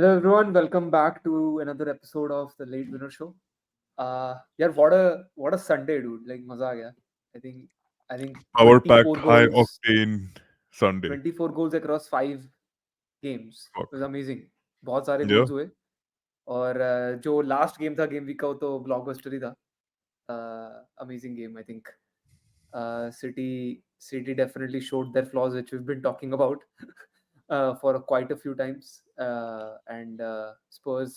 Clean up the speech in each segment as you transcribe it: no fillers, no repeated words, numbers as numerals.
Hello everyone, welcome back to another episode of the Late Winner Show. Yeah, what a Sunday, dude! Like maza aa gaya. I think Power packed 24 high goals, octane Sunday. 24 goals across 5 games. It was Fuck. amazing. बहुत सारे Yeah. goals हुए और जो last game था game week का वो तो blockbuster ही था. Amazing game, I think. City definitely showed their flaws, which we've been talking about for quite a few times. And Spurs,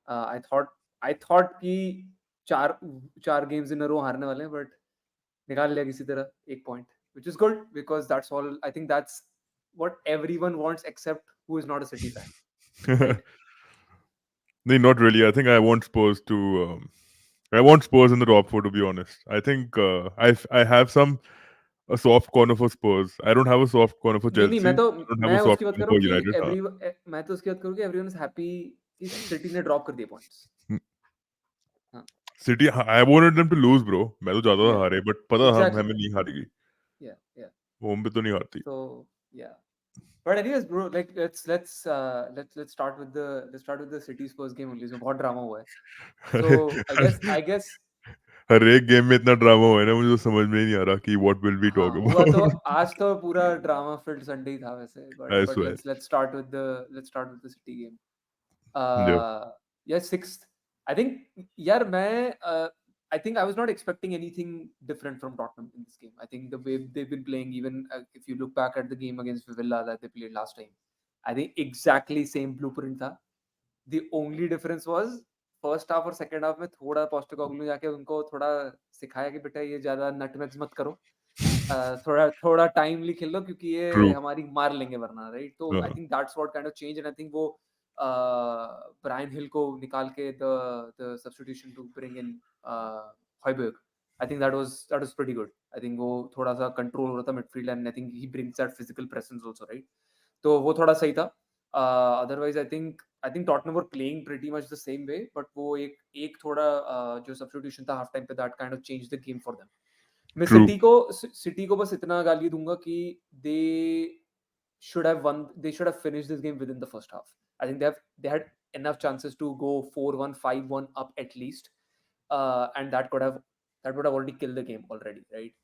I thought कि चार चार games in a row हारने वाले हैं, but निकाल लिया किसी तरह एक point, which is good because that's all. I think that's what everyone wants except who is not a City fan, right? No, not really. I think I want Spurs to. I want Spurs in the top four. To be honest, I think I have a soft corner for Spurs. I don't have a soft corner for नहीं नहीं Chelsea. I don't have मैं a soft उसकी बात कर corner रहा हूँ for कि United. मैं तो उसकी बात करूँ कि एवरीवन इज हैप्पी कि सिटी ने ड्रॉप कर दिए पॉइंट्स. Hmm. हाँ. City. I wanted them to lose, bro. मैं तो चाहता था Yeah, हारे, but पता था exactly. हमें नहीं हारेगी. Yeah. होम पे तो नहीं हारती. So yeah. But anyways, bro, like let's start with the City's first game only. So बहुत drama हुआ है. So I guess हर एक गेम में इतना ड्रामा हुआ है ना, मुझे तो समझ में ही नहीं आ रहा कि what will we हाँ talk हुआ तो about. आज तो पूरा ड्रामा फिल्ड संडे ही था वैसे. I But swear. let's start with the City game. Yeah. Yeah, sixth. I think, yeah, I think I was not expecting anything different from Tottenham in this game. I think the way they've been playing, even if you look back at the game against Villa that they played last time, I think exactly same blueprint था. The only difference was first half और second half में थोड़ा Postecoglou जाके उनको थोड़ा सिखाया कि बेटा ये ज्यादा नटमेग्स मत करो. थोड़ा थोड़ा टाइमली खेल लो क्योंकि ये True. हमारी मार लेंगे वरना, राइट? तो I Uh, think that's what kind of change. And I think वो ब्रायन हिल को निकाल के the substitution to bring in Hojbjerg, I think that was pretty good. I think वो थोड़ा सा कंट्रोल हो रहा था midfield and I think he brings that physical presence also, right? तो वो थोड़ा सही था. Otherwise I think Tottenham were playing pretty much the same way, but वो एक एक थोड़ा जो सब्स्टिट्यूशन था हाफ टाइम पे that kind of change the game for them. मैं true. सिटी को बस इतना गाली दूंगा कि दे should have finished this game within the first half. I think they had enough chances to go 4-1, 5-1 up at least. And that would have already killed the game already, right?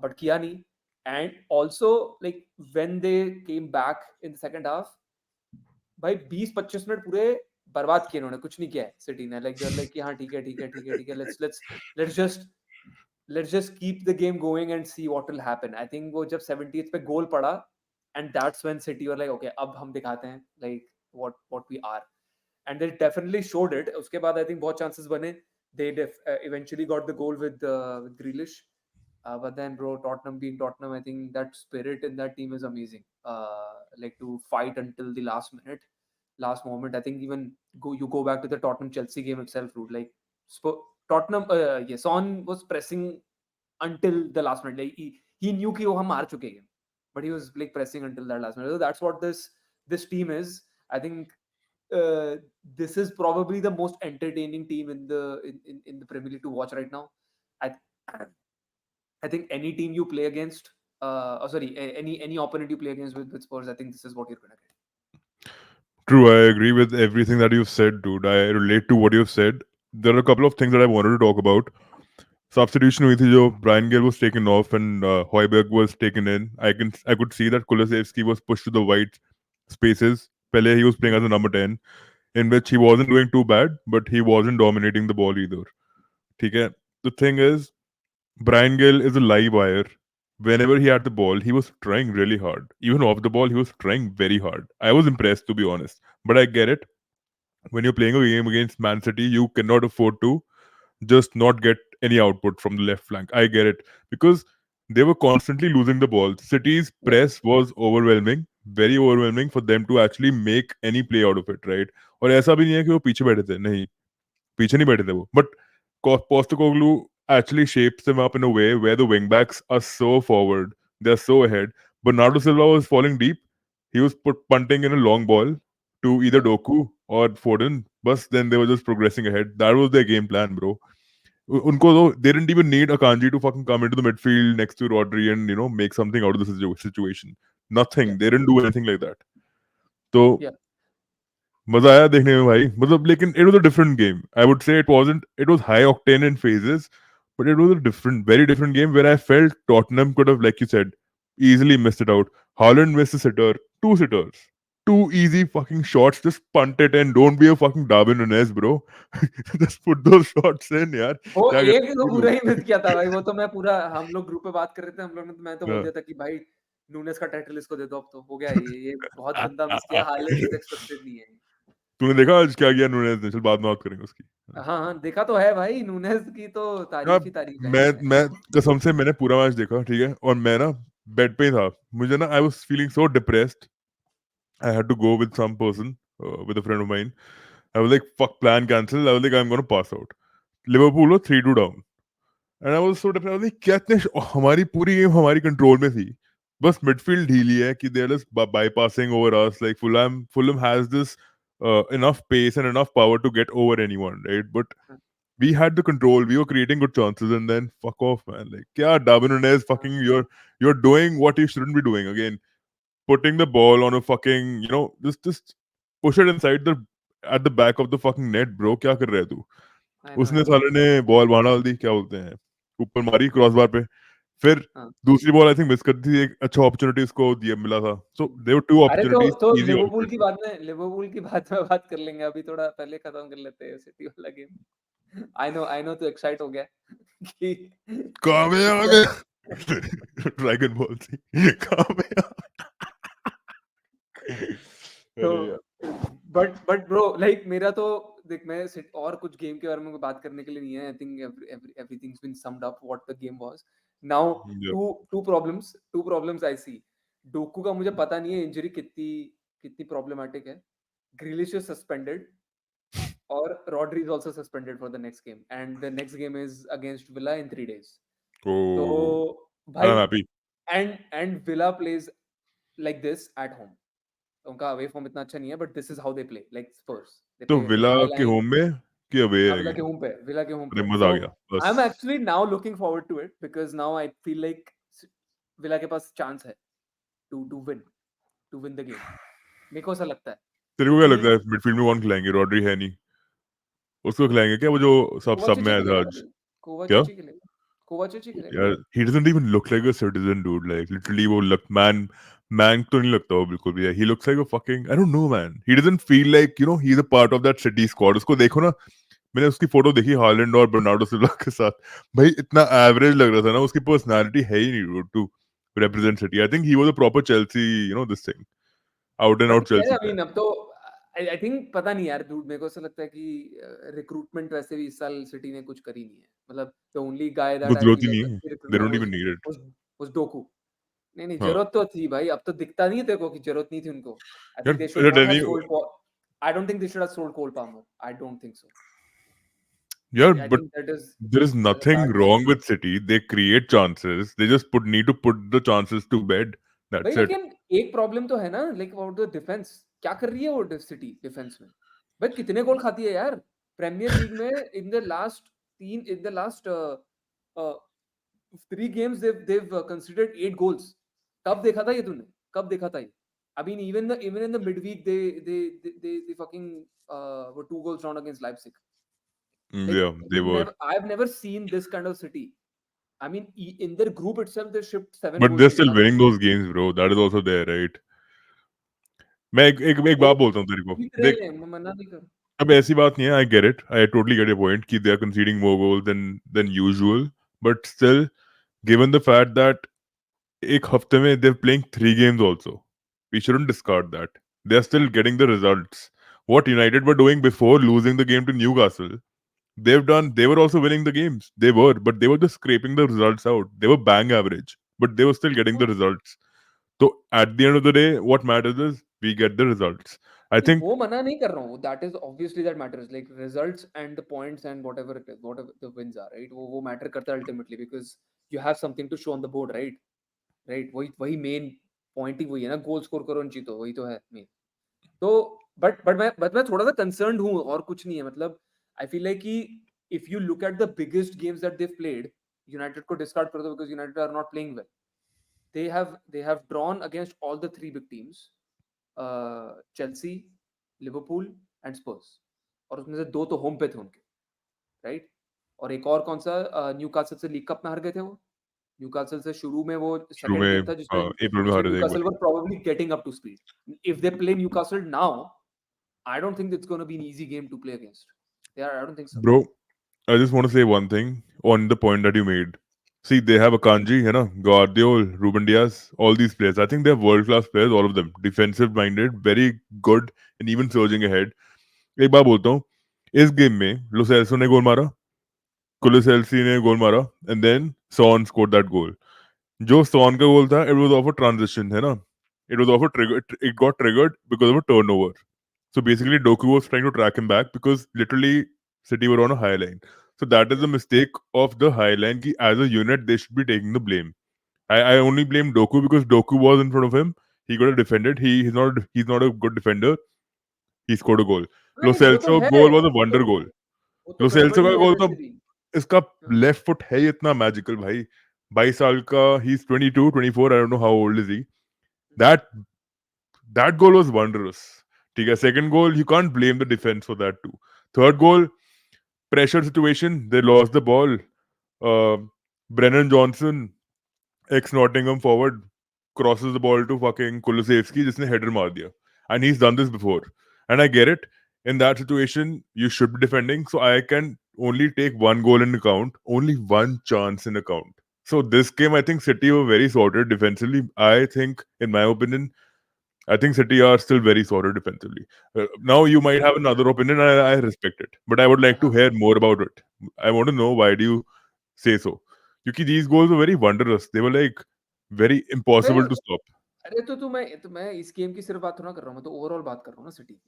But kiya nahi. And also, like, when they came back in the second half, भाई 20-25 minute पूरे बर्बाद किए उन्होंने. कुछ नहीं किया है city ने. लाइक देयर लाइक कि हाँ ठीक है, let's just keep the game going and see what will happen. I think वो जब 70th पे गोल पड़ा, and that's when City were like, okay, अब हम दिखाते हैं like what we are. And they definitely showed it. उसके बाद I think बहुत chances बने. They eventually got the goal with Grealish. But then, bro, Tottenham being Tottenham, I think that spirit in that team is amazing. Like to fight until the last minute, last moment. I think even you go back to the Tottenham Chelsea game itself, dude. Like Tottenham, yes, Son was pressing until the last minute. Like he knew कि वो हम हार चुके हैं, but he was like pressing until that last minute. So that's what this team is. I think uh, this is probably the most entertaining team in the Premier League to watch right now. I I think any team you play against, sorry, any opponent you play against with Spurs, I think this is what you're gonna get. True, I agree with everything that you've said, dude. I relate to what you've said. There are a couple of things that I wanted to talk about. Substitution हुई थी जो Brian Gill was taken off and Højbjerg was taken in. I could see that Kulusevski was pushed to the wide spaces. Pele he was playing as a number 10, in which he wasn't doing too bad, but he wasn't dominating the ball either. ठीक है? The thing is, Brian Gill is a live wire. Whenever he had the ball, he was trying really hard. Even off the ball, he was trying very hard. I was impressed, to be honest. But I get it. When you're playing a game against Man City, you cannot afford to just not get any output from the left flank. I get it. Because they were constantly losing the ball. City's Yeah, press was overwhelming, very overwhelming for them to actually make any play out of it, right? और ऐसा भी नहीं है कि वो पीछे बैठे थे, नहीं, पीछे नहीं बैठे थे वो. But Postecoglou actually shapes them up in a way where the wingbacks are so forward, they're so ahead. Bernardo Silva was falling deep. He was punting in a long ball to either yeah, Doku or Foden, but then they were just progressing ahead. That was their game plan, bro. Unko though, they didn't even need Akanji to fucking come into the midfield next to Rodri and make something out of the situation. yeah, Nothing. They didn't do anything like that. So yeah. मजा आया देखने में भाई, मतलब लेकिन it was a different game. I would say it was high octane in phases, but it was a different, very different game where I felt Tottenham could have, like you said, easily missed it out. Haaland missed a sitter, two sitters, two easy fucking shots. Just punt it and don't be a fucking Darwin Nunez, bro. Just put those shots in, यार. वो क्या एक करते तो हो पूरा लोग? ही miss किया था भाई, वो तो मैं पूरा, हम लोग ग्रुप पे बात कर रहे थे, हम लोग ने, मैं तो बोल हाँ. दिया था कि भाई नूनेस का टाइटल इसको दे दो, अब तो हो गया, ये बहुत गंदा मिस किया, हालैंड इज एक्सपेक्टेड नहीं है। तूने देखा आज क्या किया नूनेज ने? चल बाद में बात करेंगे उसकी. हाँ. हाँ हाँ, देखा तो है भाई, नूनेस की तो यार, तारीफ ही तारीफ है। मैं कसम से मैंने पूरा मैच देखा, ठीक है, और मैं ना बेड पे ही था. मुझे ना I was feeling so depressed. I had to go with some person, with a friend of mine. I was like, fuck, plan cancel. I was like, I'm going to pass out. Liverpool was 3-2 down. And I was so depressed. I was like, क्या इतने हमारी पूरी game हमारी control में थी. बस midfield ढीली है कि they're just bypassing over us. Like Fulham has this enough pace and enough power to get over anyone, right? But we had the control. We were creating good chances, and then fuck off, man. Like, क्या Darwin Nunez, fucking, you're doing what you shouldn't be doing again. Putting the ball on a fucking, just push it inside the at the back of the fucking net, bro. क्या कर रहा है तू? आई उसने no साले ने ball वहां डाल दी, क्या बोलते हैं, ऊपर मारी क्रॉस बार पे. फिर हाँ। दूसरी बॉल आई थिंक मिस कर दी थी, एक अच्छा अपॉर्चुनिटी उसको दिया मिला था. सो देयर वर टू अरे अपॉर्चुनिटीज तो इजी ऑप्शन. लिवरपूल की बात में बात कर लेंगे, अभी थोड़ा पहले खत्म कर लेते हैं सिटी वाला गेम। आई नो, तो एक्साइट हो गया कि कामयाब. ड्रैगन बॉल थी. कामयाब. तो अरे यार. बट ब्रो लाइक मेरा तो देख, मैं और कुछ गेम के बारे में बात करने के लिए नहीं है। I think everything's been summed up what the game was now. Yep. Two problems I see. Doku का मुझे पता नहीं है इंजरी कितनी कितनी प्रॉब्लमेटिक है। ग्रिलिश इज सस्पेंडेड और Rodri is also suspended for the next game, and the next game is against Villa in 3 days। तो Oh, भाई, I'm happy. And Villa plays like this at home. उनका away form इतना अच्छा नहीं है, but this is how they play, like Spurs they तो play Villa high के line. Home में कि अवे हाँ, है गेम? विला के होम अरे पे। मजा सो आ गया आई बस. Am actually now looking forward to it, because now I feel like Villa के पास चांस है टू विन द गेम। मेरे को ऐसा लगता है तेरे को क्या क्योंकि लगता है मिडफील्ड में कौन खिलाएंगे? रॉड्री है नहीं, उसको खिलाएंगे क्या, वो जो सब कोवाचिच में ही आया था खेलेगा आज? भाई। क्या? कोवाचिच ही खेलेगा। यार, he doesn't even look like a citizen, dude. Like literally, वो look man तो नहीं लगता वो बिल्कुल भी. He looks like a fucking, I don't know, man. He doesn't feel like, he's a part of that City squad. उसको देखो ना, मैंने उसकी फोटो देखी हालैंड और बर्नार्डो सिल्वा के साथ. भाई इतना एवरेज लग रहा था ना, उसकी पर्सनालिटी है ही नहीं to represent City. I think he was a proper Chelsea, this thing, out and but out यार Chelsea आई guy. मीन अब तो आई थिंक पता नहीं यार dude, मेरे को ऐसा लगता है कि रिक्रूटमेंट वैसे भी इस साल सिटी ने कुछ करी नहीं है। मतलब द ओनली गाय वो दैट आई जरूरत फील ही लाइक नहीं है. अच्छी They recruitment don't even need it. Was Docu. नहीं, हाँ. जरूरत तो थी भाई, अब तो दिखता नहीं है तेरे को कि जरूरत नहीं थी उनको। आई यार think they should not have Danny, sold I don't think they should have sold Cole Palmer. I don't think so. यार, I but think there is that is a nothing bad wrong with City. They create chances. They just need to put the chances to bed. भाई, That's it. लेकिन एक problem तो है ना, like about the defence. क्या कर रही है वो सिटी डिफेंस में? भाई कितने गोल खाती है यार प्रीमियर लीग में? In the last 3 games they've considered 8 goals। कब देखा था ये तूने? कब देखा था ये? I mean, even in the midweek, they fucking were 2 goals down against Leipzig। Like Yeah, they were. I've never seen this kind of City। I mean, in their group itself, they shipped seven But goals they're to still Gallagher। winning those games, bro. That is also there, right? मैं एक वो बात बोलता हूँ तेरे को. जीत देख, रहे हैं, मैं मना नहीं कर। अब ऐसी बात नहीं है. I get it. I totally get your point कि they are conceding more goals than usual. But still, given the fact that एक हफ्ते में they're playing 3 games also, we shouldn't discard that. They are still getting the results. What United were doing before losing the game to Newcastle, they were also winning the games. But they were just scraping the results out. They were bang average, but they were still getting the results. So at the end of the day, what matters is we get the results. I नहीं, think वो मना नहीं कर रहा हूँ। That is obviously that matters, like results and the points and whatever it is, whatever the wins are, right? वो matter करता है ultimately, because you have something to show on the board, right? Right, वही वही main point ही वही है ना, goal score करो और जीतो, वही तो है मेन। तो बट मैं थोड़ा सा कंसर्न्ड हूँ, और कुछ नहीं है। मतलब आई फील लाइक कि if you look at the biggest games that they played, United को डिस्कार्ड कर दो because United are not playing well. they have drawn against all the 3 big teams, Chelsea, Liverpool and Spurs, और उसमें से 2 तो home पे थे उनके, राइट? और एक और कौन सा, न्यूकासल से लीग कप में हार गए थे वो। न्यूकासल से शुरू में वो शुरू सेकंड गेम में था जिसमें अप्रैल में जिसमें हारे थे एक न्यूकासल बारी। Were probably getting up to speed. If they play Newcastle now, I don't think it's going to be an easy game to play against. Yeah, I don't think so. Bro, I just want to say one thing on the point that you made. See, they have Akanji, you know, Guardiol, Ruben Diaz, all these players. I think they're world-class players, all of them. Defensive-minded, very good, and even surging ahead. एक बात बोलता हूँ, इस game में लो सेल्सो ने गोल मारा, कुलुसेल्सी ने गोल मारा, and then Son scored that goal. जो सॉन का गोल था, it was off a transition, है ना? It was off a trigger. It got triggered because of a turnover. So basically, Doku was trying to track him back because literally City were on a high line. So that is the Yeah. mistake of the high line. Ki as a unit, they should be taking the blame. I only blame Doku because Doku was in front of him. He could have defended. He's not a good defender. He scored a goal. Lo नहीं वो तो Celso है, goal was a wonder goal. वो तो Lo Celso गड़बड़ी का है goal तो वैसे भी। इसका हाँ, लेफ्ट फुट है ही इतना मैजिकल भाई। 22 साल का, he is 22 24, I don't know how old is he. That that goal was wondrous. ठीक है, second goal you can't blame the defence for that too. Third goal pressure situation, they lost the ball, Brennan Johnson ex Nottingham forward crosses the ball to fucking Kulusevski जिसने header मार दिया, and he's done this before, and I get it. In that situation you should be defending, so I can only take one goal in account, only one chance in account. So this game I think City were very sorted defensively. I think, in my opinion, I think City are still very sorted defensively. Now you might have another opinion, and I respect it, but I would like to हाँ, hear more about it. I want to know, why do you say so? Because these goals were very wondrous. They were like very अरे impossible to stop. अरे तो मैं इस game की सिर्फ बात थोड़ा कर रहा हूँ, मैं तो ओवरऑल बात कर रहा हूँ ना सिटी की।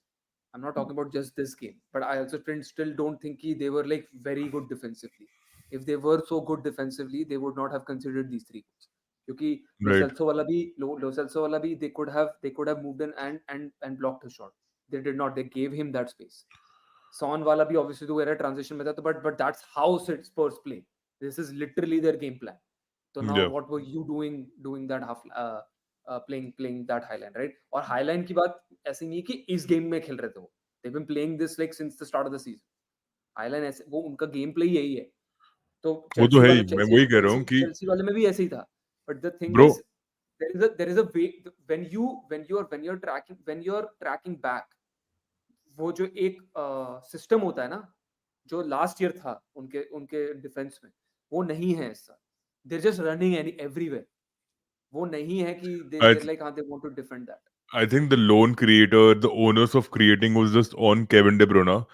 I'm not talking about just this game, but I also still don't think they were like very good defensively. If they were so good defensively, they would not have considered these 3 goals. क्योंकि Right. Lo Celso वाला भी they could have moved in and blocked his shot. They did not. They gave him that space. Son वाला भी obviously तो era transition में था, तो but that's how Spurs play. This is literally their game plan. So now Yeah. what were you doing that playing that highline, right? और highline की बात ऐसी नहीं है कि इस गेम में खेल रहे थे वो। They've been playing this like since the start of the season. Highline ऐसे वो उनका गेम प्ले यही है। तो वो तो चेल्सी है वाले ही, मैं वही कह रहा हूँ कि चेल्सी वाले में भी ऐसे ही था। But the thing bro, is, there is a way when you're tracking back, वो जो एक सिस्टम होता है ना, जो लास्ट ईयर था उनके उनके डिफेंस में, वो नहीं है इस साल। They're just running everywhere. वो नहीं है कि I they're like हाँ they want to defend that. I think the lone creator, the onus of creating was just on Kevin De Bruyne.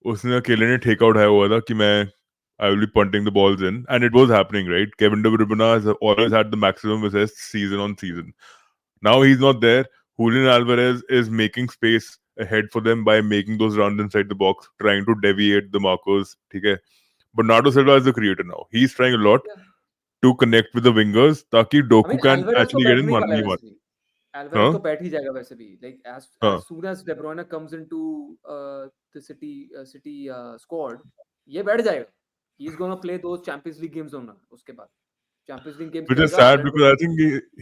उसने अकेले ने ठेका उठाया हुआ था कि मैं I will be punting the balls in, and it was happening, right? Kevin De Bruyne has always had the maximum assists season on season. Now he's not there. Julian Alvarez is making space ahead for them by making those runs inside the box, trying to deviate the markers. ठीक है? Bernardo Silva is the creator now. He's trying a lot Yeah. to connect with the wingers ताकि I mean Doku can Alvarez तो actually get in बैठने ही वाला है money one. वैसे भी। Alvarez हाँ? तो बैठ ही जाएगा वैसे भी। Like as हाँ. soon as De Bruyne comes into the City squad, ये बैठ जाएगा। He's gonna play those Champions League games on उसके बाद। Champions League games Which is खेलेगा, sad Haaland because I think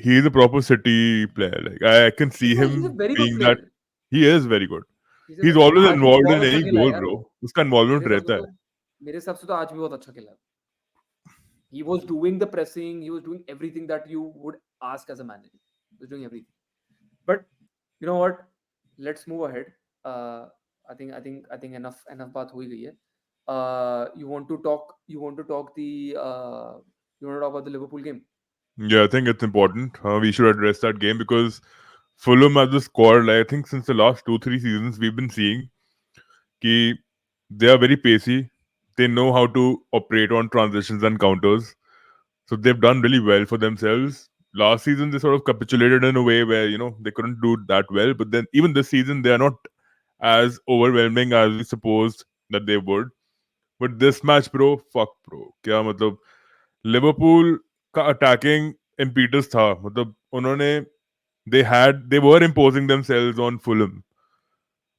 he's a proper City player. Like I can see yeah, he's a him very good being that. player. He is very good. He's a He's very always आज भी involved बहुत in अच्छा any खेला है goal, यार वो। bro. उसका मेरे involvement हिसाब से रहता है. तो मेरे हिसाब से तो आज भी बहुत अच्छा खेला है। He was doing the pressing, he was doing everything that you would ask as a manager. He was doing everything. But you know what? Let's move ahead. Uh, I think enough बात हो ही गई है. You want to talk about the Liverpool game? Yeah, I think it's important. We should address that game because Fulham as a squad, like, I think since the last 2-3 seasons, we've been seeing कि they are very pacey. They know how to operate on transitions and counters. So they've done really well for themselves. Last season, they sort of capitulated in a way where, they couldn't do that well. But then even this season, they are not as overwhelming as we supposed that they would. But this match, bro, fuck, bro. क्या मतलब Liverpool का attacking impetus था, मतलब उन्होंने they were imposing themselves on Fulham,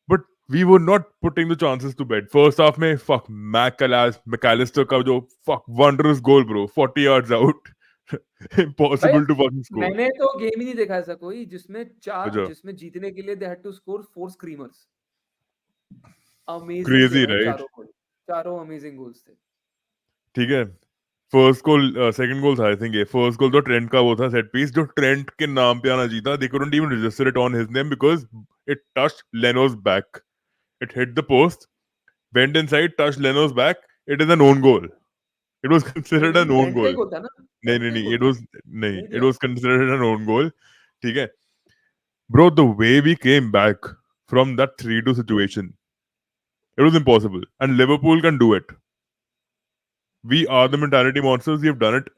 but we were not putting the chances to bed. First half में fuck McAllister का जो fuck wondrous goal, bro, 40 yards out. भाई Impossible to fucking score. मैंने तो game ही नहीं देखा ऐसा कोई जिसमें अच्छा, जिसमें जीतने के लिए they had to score 4 screamers. Amazing थे Crazy, भाई right? चारों गोल, चारों अमेजिंग गोल्स थे। ठीक है, फर्स्ट गोल, सेकंड गोल था आई थिंक, ये फर्स्ट गोल तो ट्रेंट का वो था, सेट पीस जो ट्रेंट के नाम पे आना जीता, दे couldn't even register it on his name because it touched Leno's back, it hit the post, went inside, touched Leno's back, it is an own goal, it was नहीं considered an लेकिन own Trent का ही goal. गोल था ना, नहीं Trent नहीं का ही नहीं, गोल it था, was, नहीं, नहीं it दिया। was considered an own goal. ठीक है bro, the way we came back from that 3-2 situation, it was impossible, and Liverpool can do it. We are the mentality monsters, we have done it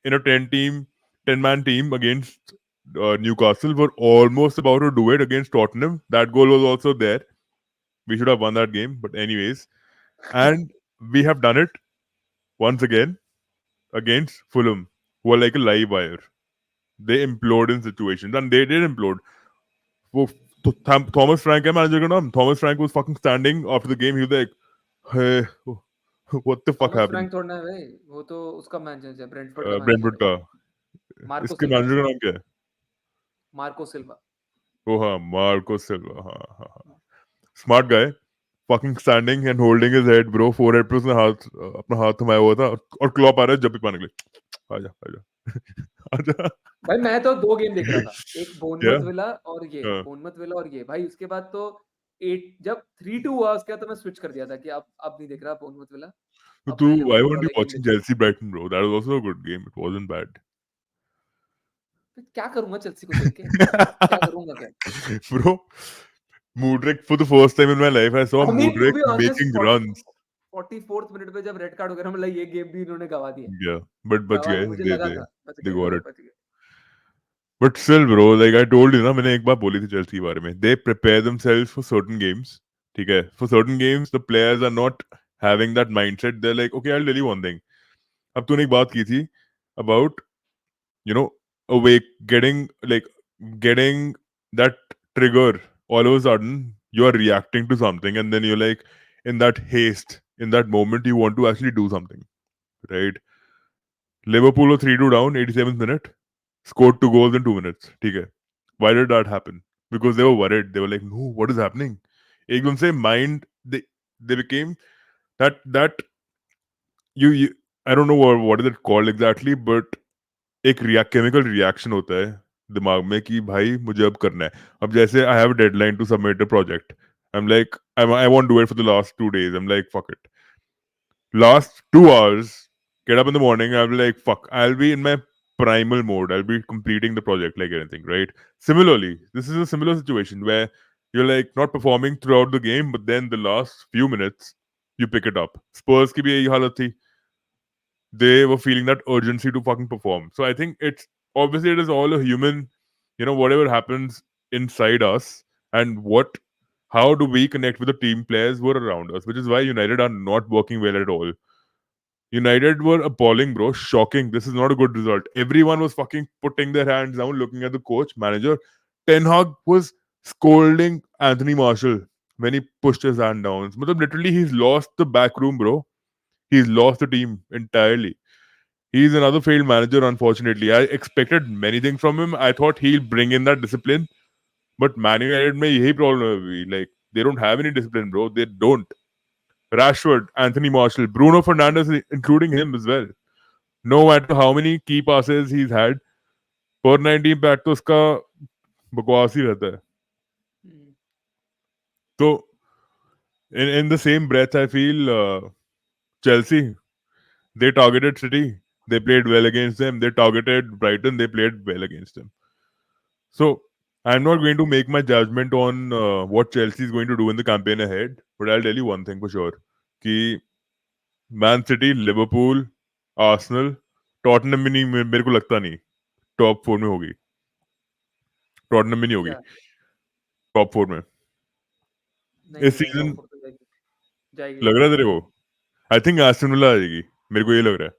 in a 10 man team against Newcastle. We're almost about to do it against Tottenham. That goal was also there. We should have won that game, but anyways. And we have done it once again against Fulham, who are like a live wire. They implode in situations, and they did implode. वो Thomas Frank है manager का नाम. Thomas Frank was fucking standing after the game. He was like, "Hey, what the fuck Thomas happened?" Frank थोड़ा है भाई, वो तो उसका मैनेजर है, ब्रेंटफोर्ड का मैनेजर Brentford है। का. मार्को इसके सिल्वा, मैनेजर का नाम क्या है? मार्को सिल्वा। Oh हाँ, मार्को सिल्वा. हाँ हाँ हाँ. Smart guy. Fucking standing and holding his head, bro. Forehead पे उसने हाथ, अपना हाथ थमाया हुआ था, और क्लॉप आ रहा है जब भी पाने के लिए. आजा आजा आजा. भाई मैं तो 2 गेम देख रहा था, एक क्या? बोर्नमथ विला और ये, हाँ. बोर्नमथ विला और ये, भाई उसके बाद तो 8 जब 3-2 हुआ उसके बाद तो मैं स्विच कर दिया था कि अब नहीं देख रहा बोर्नमथ विला, So अब तू, मैं I लिवरपूल want वाला you ही गेम watching देखूंगा। Chelsea Brighton, bro. That was also a good game. It wasn't bad. फिर क्या करूंगा चेल्सी को देख के? क्या करूंगा क्या? Bro, Mudryk, for the first time in my life, I saw I mean to Mudryk be honest making runs. 44th minute पे जब रेड कार्ड हो गया ना, मतलब ये गेम भी इन्होंने गवा दिया। Yeah, but बच गवा गए. मुझे They लगा they था बच they गए, got हाँ it. बच गए। But still, bro, like I told you ना, मैंने एक बात बोली थी चेल्सी के बारे में. They prepare themselves for certain games. ठीक है? For certain games, the players are not having that mindset. They're like, okay, I'll tell you one thing. अब तूने एक बात की थी about, you know, awake, getting that trigger. All of a sudden, you are reacting to something, and then you're like, in that haste, in that moment, you want to actually do something, right? Liverpool were 3-2 down, 87th minute, scored 2 goals in 2 minutes. ठीक है? Why did that happen? Because they were worried. They were like, no, what is happening? एकदम से mind, they became that you I don't know what is it called exactly, but एक chemical reaction होता है दिमाग में कि भाई मुझे अब करना है. अब जैसे I have a deadline to submit a project, I am like, I want do it for the last 2 days. I'm like, fuck it. Last 2 hours, get up in the morning, I'll be like, fuck, I'll be in my primal mode. I'll be completing the project like anything, right? Similarly, this is a similar situation where you're like not performing throughout the game, but then the last few minutes, you pick it up. Spurs की भी यही हालत थी. They were feeling that urgency to fucking perform. So I think it's obviously it is all a human, whatever happens inside us, and how do we connect with the team players who are around us, which is why United are not working well at all. United were appalling, bro. Shocking. This is not a good result. Everyone was fucking putting their hands down, looking at the coach, manager. Ten Hag was scolding Anthony Marshall when he pushed his hand down. Literally, he's lost the back room, bro. He's lost the team entirely. He's another failed manager, unfortunately. I expected many things from him. I thought he'll bring in that discipline. But Man United में यही problem है अभी. Like, they don't have any discipline, bro. They don't. Rashford, Anthony Marshall, Bruno Fernandes, including him as well. No matter how many key passes he's had, per 90 impact तो उसका बकवास ही रहता है. तो in the same breath, I feel Chelsea, they targeted City. They played well against them. They targeted Brighton. They played well against them. So I'm not going to make my judgment on what Chelsea is going to do in the campaign ahead, but I'll tell you one thing for sure: कि Man City, Liverpool, Arsenal, Tottenham भी नहीं, मेरे को लगता नहीं top 4 में होगी. Tottenham में नहीं होगी क्या? टॉप 4 में नहीं इस नहीं भाई, सीजन. टॉप 4 तो जाएगी, जाएगी लग रहा है जाएगी। तेरे को? आई थिंक एस्टन विला आ जाएगी. मेरे को ये लग रहा है.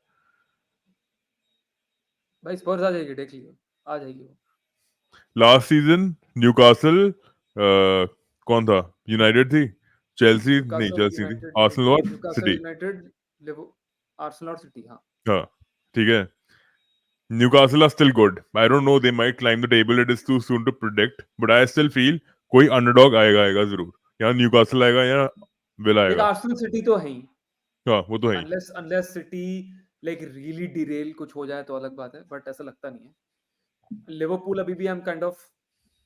भाई स्पर्स आ जाएगी, देख लियो, आ जाएगी वो। लास्ट सीजन न्यूकासल, कौन था? यूनाइटेड थी, चेल्सी नहीं, न्यूकासल चेल्सी थी, यूनाइटेड नहीं, आर्सेनल और Newcastle city. United, live Arsenal और सिटी, हाँ। हाँ, ठीक है. Newcastle are still good. I don't know, they might climb the table. It is too soon to predict. But I still feel कोई underdog आएगा जरूर. यहाँ न्यूकासल आएगा या विला देख आएगा। आर्सेनल सिटी तो है ही, हाँ वो तो है ही। Unless unless City like really derail कुछ हो जाए तो अलग बात है, बट ऐसा लगता नहीं है। लिवरपूल अभी भी I am kind of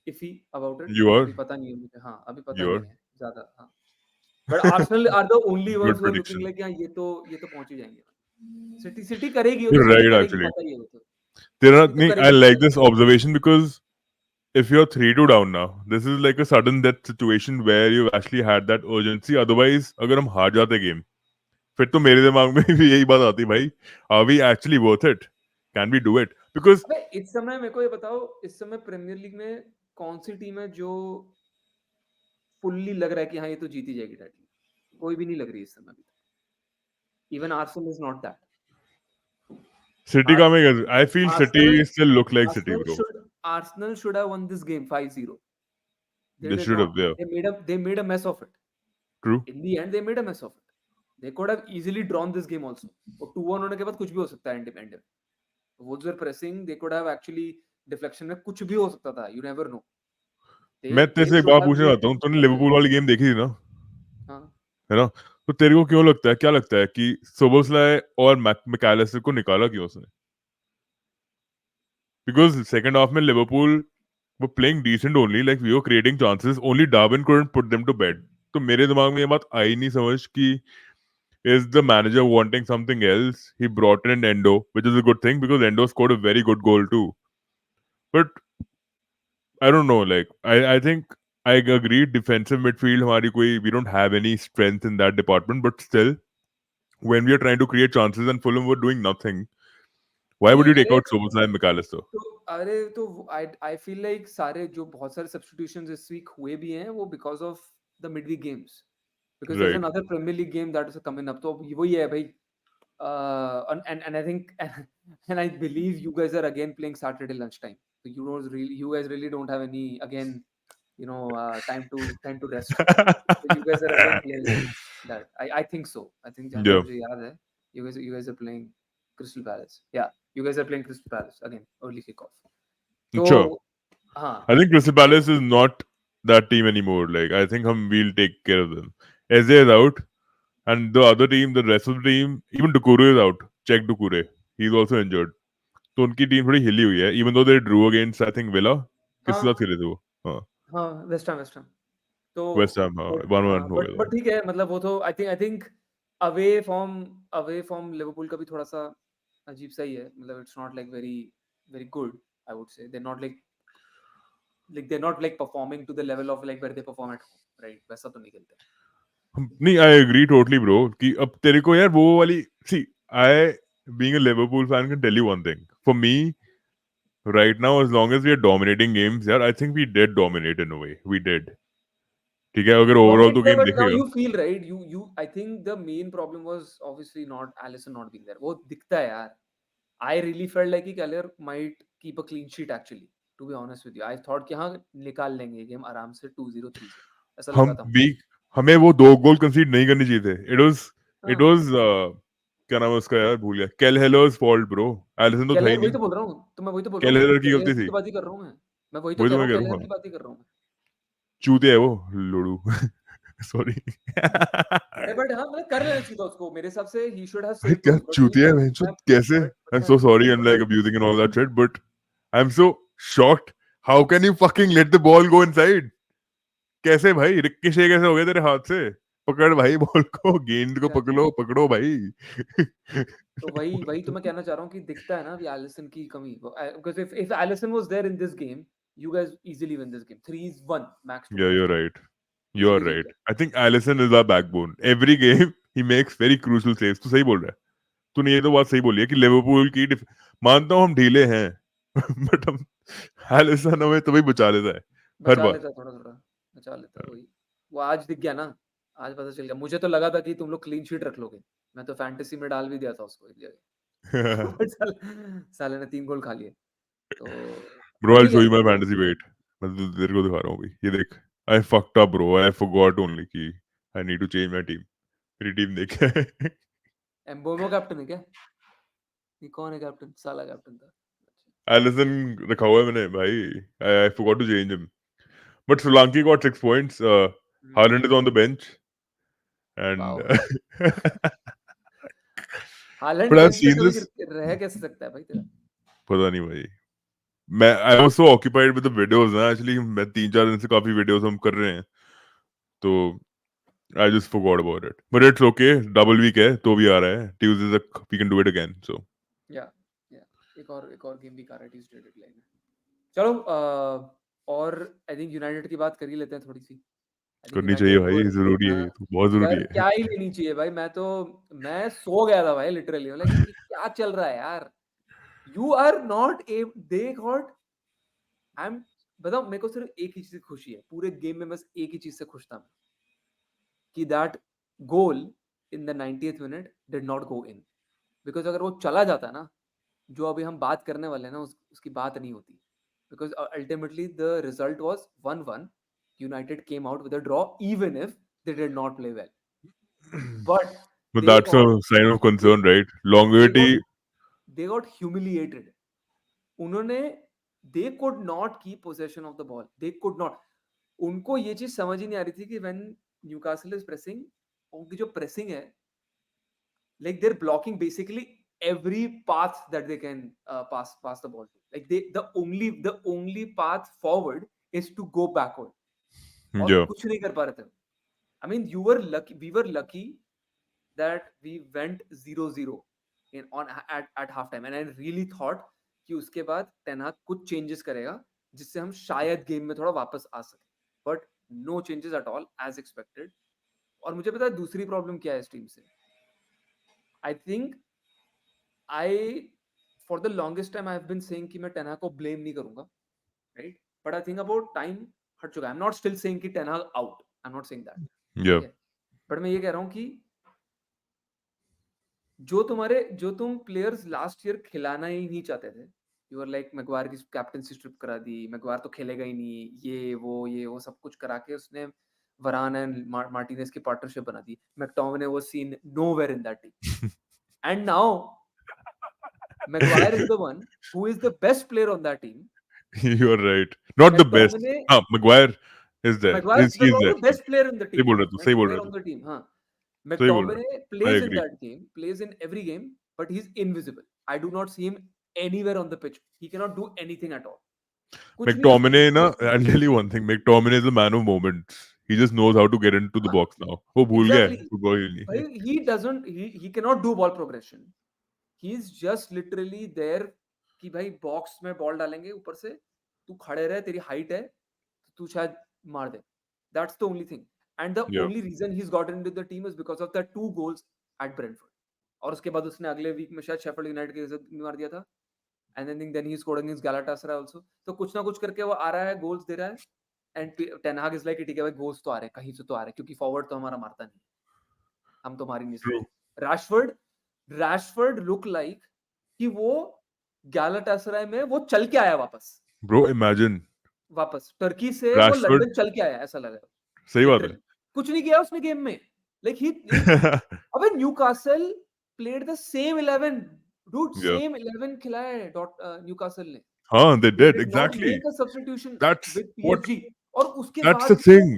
iffy about it, you are अभी पता नहीं है मुझे, हाँ अभी पता यू नहीं आर है ज्यादा, हाँ। But Arsenal are the only good ones who are looking prediction. Like हाँ ये तो पहुंच ही जाएंगे। सिटी सिटी करेगी, वो यू तो सिटी राइट करेगी, एक्चुअली। पता ही है वो तो। तेरा सिटी तो नहीं, आई करेगी लाइक करेगी। This observation because if you're 3-2 down now, this is like a sudden death situation where you've actually had that urgency. Otherwise, अगर हम हार जाते गेम, फिर तो मेरे दिमाग में भी यही बात आती भाई, are we actually worth it? Can we do it? Because अबे इस समय मेरे को ये बताओ, इस समय प्रीमियर लीग में कौन सी टीम है जो फुल्ली लग रहा है कि हाँ ये तो जीती जाएगी टाइटल? कोई भी नहीं लग रही इस समय अभी तक। Even Arsenal is not that. City coming, I feel Arsenal, City still look like City, Arsenal bro. should Arsenal should have won this game 5-0. They They did should have, not. yeah. They made a mess of it. True. In the end, they made a mess of it. They could have easily drawn this game also. और 2-1 होने के बाद कुछ भी हो सकता है and में। Wolves were pressing. They could have actually deflection में कुछ भी हो सकता था. You never know. They मैं तेरे they से एक should बात have पूछना made चाहता हूँ, तूने changes. लिवरपूल वाली गेम देखी थी ना, हाँ। है ना? तो तेरे को क्यों लगता है, क्या लगता है कि सोबोस्लाई और मैकैलिस्टर को निकाला क्यों उसने? Because second half में Liverpool were playing decent only, like we were creating chances, only Darwin couldn't put them to bed. तो मेरे दिमाग में ये बात आई नहीं समझ कि is the manager wanting something else? He brought in Endo, which is a good thing because Endo scored a very good goal too. But I don't know, like I think I agree defensive midfield हमारी कोई, we don't have any strength in that department, but still when we are trying to create chances and Fulham were doing nothing, why would नहीं, you take अरे out Szoboszlai and McAllister? तो अरे तो आई आई feel like सारे जो बहुत सारे substitutions इस वीक हुए भी हैं वो because of the midweek games, because there is Right. Another Premier League game that is coming up, तो वही है भाई। And I think and I believe you guys are again playing Saturday lunchtime, so you guys really don't have any again, time to rest. So you guys are again playing that. I think so. I think जहाँ तक Yeah. मुझे याद है, you guys are playing Crystal Palace. Yeah, you guys are playing Crystal Palace again, early kickoff. तो Sure. हाँ, I think Crystal Palace is not that team anymore. Like I think we'll take care of them. Eze is out, and the other team, the rest of the team, even Dukure is out. Check Dukure. He's also injured. तो उनकी team थोड़ी हिली हुई है, even though they drew against I think Villa. किसके साथ हाँ, खेले थे वो? हाँ, हाँ, वेस्ट हैम। तो वेस्ट हैम, हाँ, बट 1-1 हाँ, हो बट गया बट था। ठीक है, मतलब वो तो I think away from away from Liverpool का भी थोड़ा सा अजीब सा ही है, मतलब it's not like very very good, I would say they're not like performing to the level of like where they perform at home, right? वैसा तो नहीं खेलते। नहीं, आई एग्री टोटली ब्रो कि अब तेरे को यार वो वाली, see, I being a Liverpool fan can tell you one thing, for me right now, as long as we are dominating games, yeah, I think we did dominate in a way. We did. ठीक है, अगर overall Dominate तो किया, game but now देखेगा। you feel right, you I think the main problem was obviously not Alisson not being there, वो दिखता है यार। I really felt like कि Gallagher might keep a clean sheet actually, to be honest with you. I thought कि हाँ निकाल लेंगे ये गेम आराम से 2-0 3-0, ऐसा हम लगा था मुझे। वी हमें वो दो गोल कंसीड नहीं करनी चाहिए थे। इट हाँ, वाज क्या नाम है उसका यार, भूल गया। केल हेलर्स फॉल्ट ब्रो। एलिसन तो था ही गैलर वही नहीं। तो बोल रहा हूँ, तो मैं वही तो बोल रहा केल हूँ, हेलर की गैलर गलती की थी। तो बात ही कर रहा हूँ मैं वही तो वही कह तो रहा मैं हूँ, कह रहा गैलर हूँ, की हाँ। बात ही कर रहा हूँ मैं। चूतिया है वो, लोड़ू। सॉरी। अरे बट हाँ, मतलब कर लेना चाहिए था उसको, मेरे हिसाब से he should have भाई saved क्या those, but ठीक चूतिया है, है भैंचोद, कैसे? I am but so sorry, I am like abusing and all that shit, but I am so shocked. How can you fucking let the ball go inside? कैसे भाई, रिक्किशे कैसे हो गए तेरे हाथ से? पकड़ भाई बॉल को, गेंद को एग्जैक्टली। पकड़ो पकड़ो भाई। तो वही वही तो मैं कहना चाह रहा हूँ कि दिखता है ना अभी एलिसन की कमी, because if Alisson was there in this game, you guys easily win this game 3-1 max to Yeah, close you're the game, right. You're easily right. Jeet I think Allison is our backbone. Every game he makes very crucial saves. तू सही बोल रहा है। तूने ये तो बात सही बोली है कि लिवरपूल की मानता हूँ हम ढीले हैं, बट हम एलिसन हमें तभी बचा लेता है हर बचा बार। लेता है, थोड़ा थोड़ा बचा लेता है वही। वो आज दिख गया ना, आज पता चल गया। मुझे तो लगा था कि तुम लोग क्लीन शीट रख लोगे, मैं तो फैंटेसी में डाल भी दिया था उसको एक जगह। बट साले ने 3 गोल खा लिए, तो Bro, I'll ठीक show है you my वो। fantasy weight. मैं तेरे को दिखा रहा हूँ अभी, ये देख। I fucked up bro. I forgot only कि I need to change my team. मेरी टीम देख। एम्बोमो कैप्टन है क्या? ये कौन है कैप्टन? साला कैप्टन था। एलिसन रखा हुआ है मैंने भाई। I forgot to change him. But Solanke got 6 points. Haaland is on the bench, and wow Holland but I've bench पे seen कभी this. रह कैसे सकता है भाई तेरा पता नहीं भाई. मैं I was so occupied with the videos ना actually. मैं 3-4 दिन से काफी videos हम कर रहे हैं, तो I just forgot about it. But it's okay. Double week है तो भी आ रहा है. Tuesday तक we can do it again. So या या एक और गेम भी कर रहा है ट्यूसडे डेडलाइन है चलो और आई थिंक यूनाइटेड की बात कर ही लेते हैं थोड़ी सी आई थिंक करनी चाहिए यूनाइटेड भाई. जरूरी है ये तो. बहुत जरूरी यार है. क्या ही लेनी चाहिए भाई मैं सो गया था भाई लिटरली मतलब कि क्या चल रहा है यार you are not a they got I am बताओ मेरे को सिर्फ एक ही चीज से खुशी है पूरे गेम में बस एक ही चीज से खुश था मैं कि that goal in the 90th minute did not go in because अगर वो चला जाता ना जो अभी हम बात करने वाले हैं ना उसकी बात नहीं होती because ultimately the result was 1-1 United came out with a draw even if they did not play well but But they that's got a sign of they, concern, right? they got Longevity. they got humiliated उन्होंने they could not keep possession of the ball they could not उनको ये चीज समझ ही नहीं आ रही थी कि when Newcastle is pressing उनकी जो pressing है like they're blocking basically every path that they can pass the ball to like the only path forward is to go backward और Yeah. कुछ नहीं कर पा रहे थे I mean you were lucky we were lucky that we went 0-0 in on at half time and I really thought कि उसके बाद टेन हाग कुछ चेंजेस करेगा जिससे हम शायद गेम में थोड़ा वापस आ सके but no changes at all as expected और मुझे पता है दूसरी प्रॉब्लम क्या है इस टीम से I think I for the longest time I have been saying कि मैं टेन हाग को ब्लेम नहीं करूंगा right but I think about time हट चुका है I am not still saying कि Ten Hag out I am not saying that ठीक Yeah. है बट मैं ये कह रहा हूँ कि जो तुम प्लेयर्स लास्ट ईयर खिलाना ही नहीं चाहते थे यू आर लाइक मैगवायर की कैप्टनसी स्ट्रिप करा दी मैगवायर तो खेलेगा ही नहीं ये वो सब कुछ करा के उसने वरान एंड मार्टिनेज की पार्टनरशिप बना दी McTominay was seen nowhere in that team and now Maguire is the one who is the best player on that team You're right. Not the best. McTominay Ah, Maguire is there. Maguire He's the there. Best player in the सही टीम बोल रहा तू. सही best बोल player रहा तू. On the team हाँ सही बोल रहा McTominay है. I plays in agree. that game, plays in every game, but he's invisible. I do not see him anywhere on the pitch. He cannot do anything at all. कुछ नहीं कर सकता. McTominay, na, I'll tell you one thing. McTominay is a man of moments. He just knows how to get into the हाँ, box now. वो भूल गया है exactly. Football खेलनी. भाई he cannot do ball progression. He is just literally there कि भाई box में बॉल डालेंगे ऊपर से तू खड़े रहे तेरी हाइट है तू शायद मार दे. That's the only thing. And the Yeah. only reason he's gotten into the team is because of the 2 goals at Brentford. और उसके बाद उसने अगले वीक में शायद शेफील्ड यूनाइटेड के साथ मार दिया था and I think then he scored against Galatasaray also तो कुछ ना कुछ करके वो आ रहा है गोल्स दे रहा है एंड टेन हाग इज लाइक ठीक है भाई गोल्स तो आ रहे हैं कहीं से तो आ रहे हैं क्योंकि फॉरवर्ड तो हमारा मारता नहीं हम तो मार ही नहीं True. सकते रैशफोर्ड रैशफोर्ड लुक लाइक कि वो गैलाटासराय में वो चल के आया Bro, imagine. वापस टर्की से वो Rashford. लंदन चल के आया ऐसा लग रहा है सही बात है. लिटरली कुछ नहीं किया उसने गेम में लाइक ही अबे Newcastle played the same 11 dude Yeah. Same 11 खिलाया है न्यूकासल ने Huh, they they did. Did not Exactly. Make a substitution That's with what. PSG और उसके That's the बाद भी वो thing.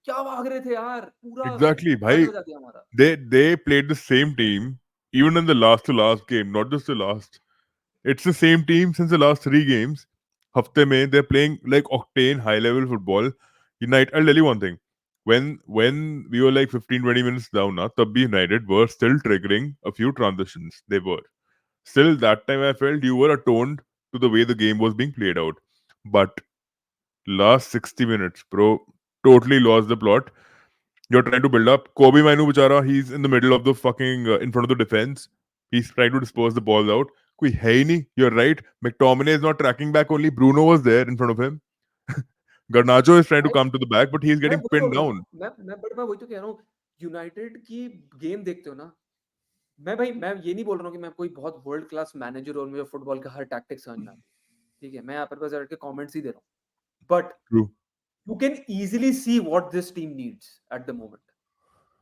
क्या भाग रहे थे यार पूरा Exactly. बैंड Bhai, बजा दिया हमारा they played the same team even in the last to last game, not just the last. It's the same team since the last 3 games. Hafte mein, they're playing like octane, high level football. United, I'll tell you one thing. When we were like 15-20 minutes down, na, tab bhi United were still triggering a few transitions. They were. Still, that time I felt you were attuned to the way the game was being played out. But last 60 minutes, bro, totally lost the plot. You're trying to build up. Kobe Mainu Bichara, he's in the middle of the fucking, in front of the defense. He's trying to disperse the ball out. Koi hai nahi. You're right. McTominay is not tracking back only. Bruno was there in front of him. Garnacho is trying to भाई come to the back, but he's मैं getting वही pinned बोल रहा हूँ down. मैं वही तो कह रहा हूँ यूनाइटेड की गेम देखते हो ना मैं ये नहीं बोल रहा हूँ कि मैं कोई बहुत वर्ल्ड क्लास मैनेजर और मुझे फुटबॉल का हर टैक्टिक समझ में आती है ठीक है मैं यहाँ पर बस बैठ के कमेंट्स ही दे रहा हूँ but True. You can easily see what this team needs at the moment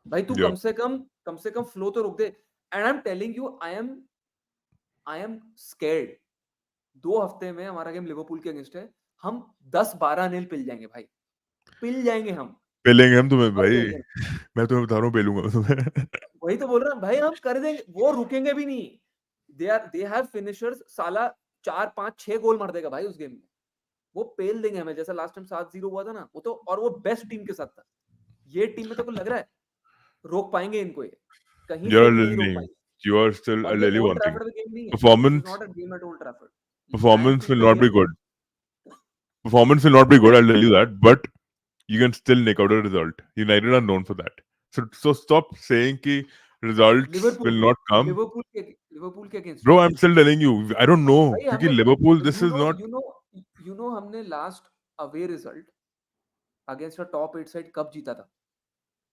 भाई तू Yeah. कम से कम फ्लो तो रोक दे and I am telling you I am scared 2 हफ्ते में हमारा गेम लिवरपूल के अगेंस्ट है हम 10-12 नील पिल जाएंगे भाई पिल जाएंगे हम पेलेंगे हम तुम्हें और भाई, पेल देंगे। मैं तुम्हें बता रहा हूँ पेलूंगा मैं तुम्हें। वही तो बोल रहा हूँ भाई, हम कर देंगे, वो रुकेंगे भी नहीं। दे हैव फिनिशर्स, साला 4 5 6 गोल मार देगा भाई उस गेम में। वो पेल देंगे हमें, जैसा लास्ट टाइम 7-0 हुआ था ना, वो तो, और वो बेस्ट टीम के साथ था। ये टीम में तो को लग रहा है रोक पाएंगे इनको, ये कहीं से You're भी नहीं रोक नहीं, पाएंगे। you are still. और I'll ये tell you old one thing. Trafford का गेम नहीं है, this is Performance, not a game at old Trafford. performance एंफील्ड will का not be गेम है। good. Performance will not be good. I'll tell you that. But you can still nick out a result. United are known for that. So stop saying कि results will Liverpool not come. Liverpool के against Bro, I'm still telling you. I don't know. भाई क्योंकि हमने, Liverpool, this you is know not. You know you know हमने last away result against a top 8 side कब जीता था?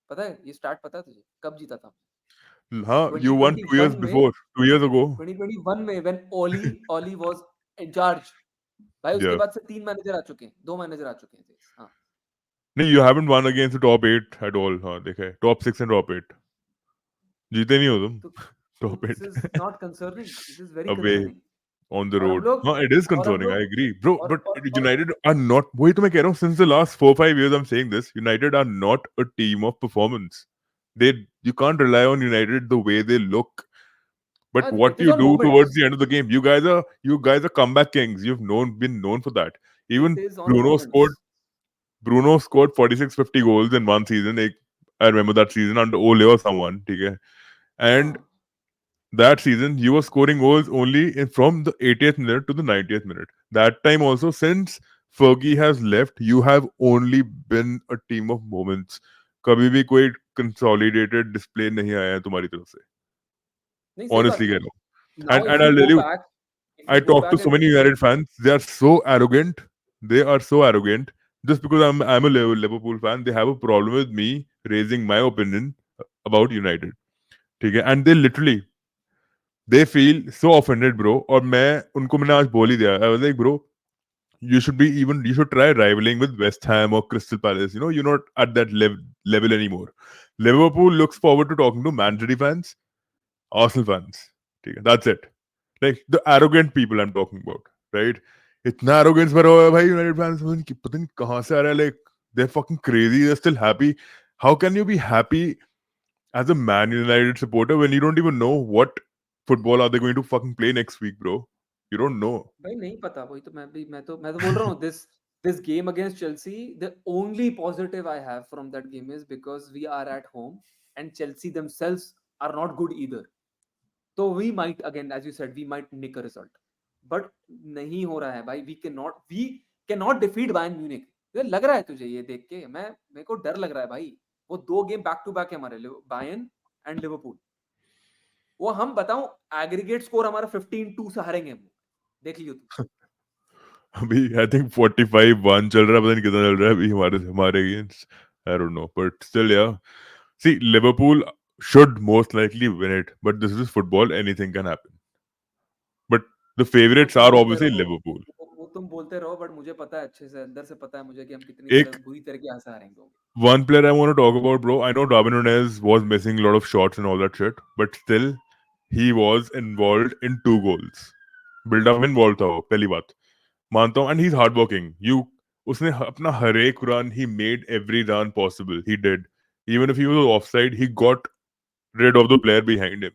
पता है ये स्टार्ट, पता है तुझे कब जीता था? हाँ, you won 2 years 2021 में, before. 2 years ago. 2021 में when Ole was in charge. भाई उसके Yeah. बाद से 3 मैनेजर आ चुके हैं, 2 मैनेजर आ चुके हैं। हाँ, नहीं, you haven't won against the top 8 at all. हाँ, देखा है. Top 6 and top 8. जीते नहीं हो तुम. तो Top this 8. Is not concerning, this is very Away. Concerning. On the और हम road. लोग No, it is और हम concerning. I लोग agree, bro. But और United are not. वही तो मैं कह रहा हूँ. Since the last 4-5 years, I'm saying this. United are not a team of performance. They, you can't rely on United the way they look. But what it is you on do towards moments, the end of the game, you guys are comeback kings. You've been known for that. It Even is on Bruno moments. scored. Bruno scored 46-50 goals in one season. I remember that season under Ole or someone. Okay, and हाँ that season you were scoring goals only from the 80th minute to the 90th minute. That time also, since Fergie has left, you have only been a team of moments. कभी भी कोई consolidated display नहीं आया है तुम्हारी तरफ से. नहीं, सही बात Honestly है। कह रहा हूँ. Now And I'll tell you, if you I गो talk to back so and many see, United fans. They are so arrogant. They are so arrogant. Just because I'm a Liverpool fan, they have a problem with me raising my opinion about United. ठीक है? And they feel so offended, bro. और मैं उनको मैंने आज बोल ही दिया. I was like, bro, you should try rivaling with West Ham or Crystal Palace. You're not at that level anymore. Liverpool looks forward to talking to Man City fans, Arsenal fans. ठीक है? That's it. Like the arrogant people I'm talking about, right? इतना arrogance भरा हुआ है भाई United fans में कि पता नहीं कहाँ से आ रहा है. Like they're fucking crazy. They're still happy. How can you be happy as a Man United supporter when you don't even know what football are they going to fucking play next week, bro? You don't know. भाई नहीं पता। वही तो मैं तो बोल रहा हूँ, this game against Chelsea, the only positive I have from that game is because we are at home and Chelsea themselves are not good either. तो we might again, as you said, we might nick a result, but नहीं हो रहा है भाई। We can not defeat Bayern Munich. ये लग रहा है तुझे ये देख के? मेरे को डर लग रहा है भाई। वो 2 गेम बैक टू बैक है हमारे, बायर्न एंड लिवरपूल। वो हम बताऊं, एग्रीगेट स्कोर हमारा 15-2 से हारेंगे हम, देख लियो तू। अभी I think 45-1 चल रहा है. पता नहीं कितना चल रहा है अभी हमारे against. I don't know, but still, yeah. See, Liverpool should most likely win it, but this is football. Anything can happen. But the वो favorites तुम are बोलते obviously रहो, Liverpool. वो तुम बोलते रहो, बट मुझे पता है अच्छे से, अंदर से पता है मुझे कि हम कितनी एक बुरी तरीके से हारेंगे। One player I want to talk about, bro. I know Darwin Nunez was missing a lot of shots and all that shit, but still, he was involved in 2 goals. Build-up में involved था वो, पहली बात. मानता हूँ, and he's hardworking. उसने अपना हर एक run, he made every run possible. He did. Even if he was offside, he got rid of the player behind him.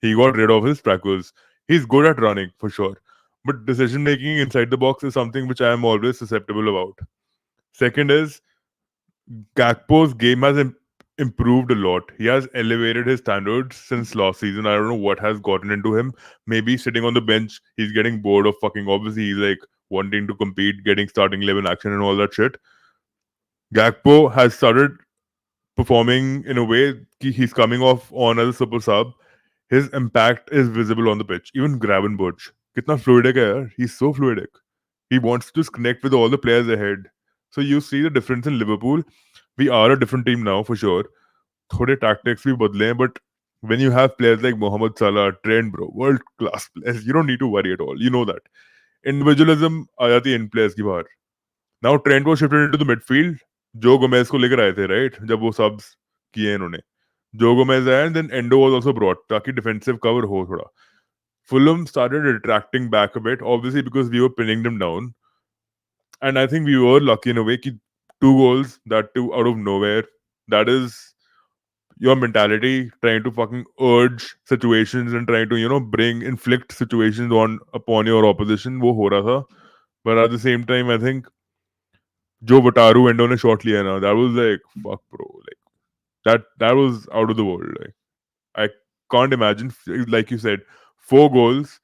He got rid of his trackers. He's good at running, for sure. But decision making inside the box is something which I am always susceptible about. Second is, Gakpo's game has improved a lot. He has elevated his standards since last season. I don't know what has gotten into him. Maybe sitting on the bench, he's getting bored of fucking. Obviously, he's like wanting to compete, getting starting 11 action and all that shit. Gakpo has started performing in a way that he's coming off on as a super sub. His impact is visible on the pitch. Even Gravenberch. Kitna fluidic hai yaar. He's so fluidic. He wants to just connect with all the players ahead. So you see the difference in Liverpool. We are a different team now for sure. थोड़े tactics भी बदले हैं, but when you have players like Mohamed Salah, Trent, bro, world class players, you don't need to worry at all. You know that. Individualism आ जाती है इन players की बाहर. Now Trent was shifted into the midfield. जो Gomez को लेकर आए थे, right? जब वो subs किए इन्होंने. जो गोमेज आया and then Endo was also brought ताकि defensive cover हो थोड़ा. Fulham started retracting back a bit, obviously because we were pinning them down. And I think we were lucky in a way कि 2 goals, that too out of nowhere. That is your mentality trying to fucking urge situations and trying to bring inflict situations on upon your opposition. वो हो रहा था. But at the same time, I think जो Wataru Endo ने shot लिया ना, that was like fuck bro, like that was out of the world. Like I can't imagine, like you said, 4 goals.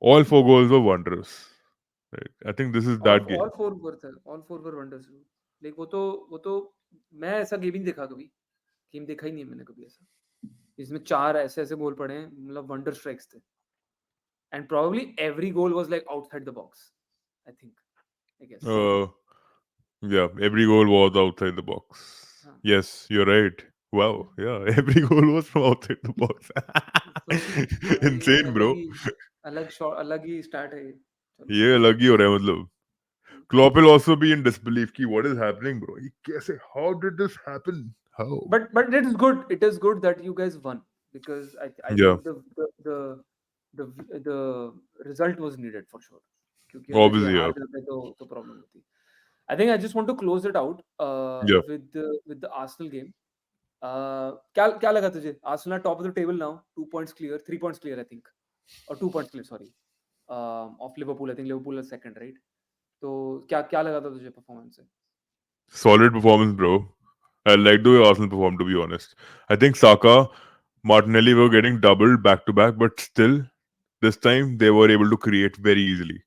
All 4 goals were wondrous. Right? I think this is that all game. Four were थे, all four were wonders. Like वो तो मैं ऐसा game ही नहीं देखा कभी, game देखा ही नहीं है मैंने कभी ऐसा इसमें 4 ऐसे-ऐसे गोल पड़े हैं, मतलब वंडर स्ट्राइक्स थे। And probably every goal was like outside the box, I think, I guess. Uh, yeah, every goal was outside the box. हाँ, Yes, you're right. Wow, yeah, every goal was from outside the box. तो ये Insane, अलग bro. ही अलग ही start है ये। चलो ये कोई अलग नहीं। ही हो रहा है मतलब. Klopp will also be in disbelief कि what is happening, bro. ये कैसे? How did this happen? How? But it is good. It is good that you guys won because I Yeah, think the result was needed for sure. क्योंकि अगर ये obviously, हार yeah. जाते तो problem होती. I think I just want to close it out Yeah, with the Arsenal game. क्या क्या लगा तुझे? Arsenal are top of the table now, 2 points clear, 3 points clear I think, or 2 points clear, sorry, of Liverpool. I think Liverpool is second, right? तो क्या क्या लगा था तुझे परफॉर्मेंस से? solid performance, bro. I like the way Arsenal performed, to be honest. I think Saka, Martinelli were getting doubled back to back, but still, this time they were able to create very easily.